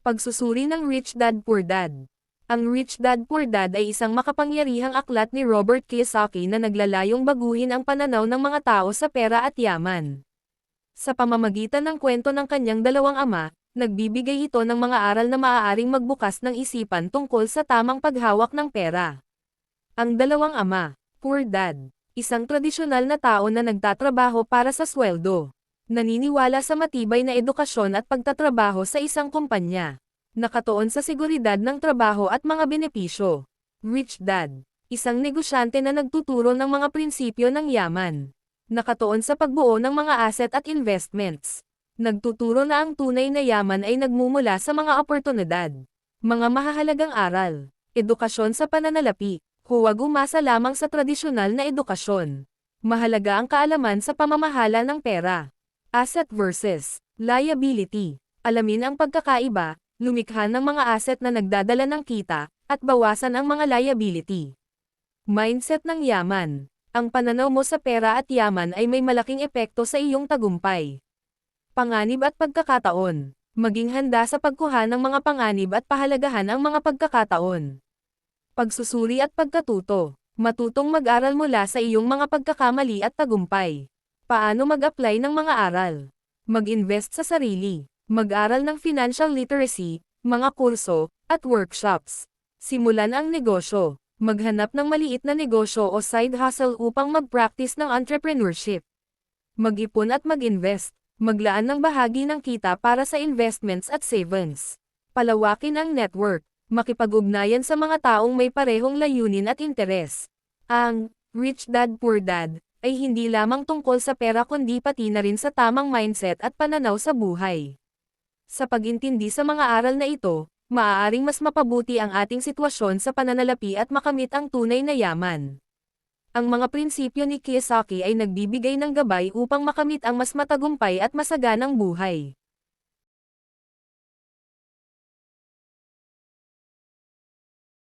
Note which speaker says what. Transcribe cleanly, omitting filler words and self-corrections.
Speaker 1: Pagsusuri ng Rich Dad Poor Dad. Ang Rich Dad Poor Dad ay isang makapangyarihang aklat ni Robert Kiyosaki na naglalayong baguhin ang pananaw ng mga tao sa pera at yaman. Sa pamamagitan ng kwento ng kanyang dalawang ama, nagbibigay ito ng mga aral na maaaring magbukas ng isipan tungkol sa tamang paghawak ng pera. Ang dalawang ama, Poor Dad, isang tradisyonal na tao na nagtatrabaho para sa sweldo. Naniniwala sa matibay na edukasyon at pagtatrabaho sa isang kumpanya. Nakatuon sa seguridad ng trabaho at mga benepisyo. Rich Dad, isang negosyante na nagtuturo ng mga prinsipyo ng yaman. Nakatuon sa pagbuo ng mga asset at investments. Nagtuturo na ang tunay na yaman ay nagmumula sa mga oportunidad. Mga mahahalagang aral. Edukasyon sa pananalapi. Huwag umasa lamang sa tradisyonal na edukasyon. Mahalaga ang kaalaman sa pamamahala ng pera. Asset versus liability. Alamin ang pagkakaiba, lumikha ng mga asset na nagdadala ng kita, at bawasan ang mga liability. Mindset ng yaman. Ang pananaw mo sa pera at yaman ay may malaking epekto sa iyong tagumpay. Panganib at pagkakataon. Maging handa sa pagkuha ng mga panganib at pahalagahan ang mga pagkakataon. Pagsusuri at pagkatuto. Matutong mag-aral mula sa iyong mga pagkakamali at tagumpay. Paano mag-apply ng mga aral? Mag-invest sa sarili. Mag-aral ng financial literacy, mga kurso, at workshops. Simulan ang negosyo. Maghanap ng maliit na negosyo o side hustle upang mag-practice ng entrepreneurship. Mag-ipon at mag-invest. Maglaan ng bahagi ng kita para sa investments at savings. Palawakin ang network. Makipag-ugnayan sa mga taong may parehong layunin at interes. Ang Rich Dad Poor Dad ay hindi lamang tungkol sa pera kundi pati na rin sa tamang mindset at pananaw sa buhay. Sa pag-intindi sa mga aral na ito, maaaring mas mapabuti ang ating sitwasyon sa pananalapi at makamit ang tunay na yaman. Ang mga prinsipyo ni Kiyosaki ay nagbibigay ng gabay upang makamit ang mas matagumpay at masaganang buhay.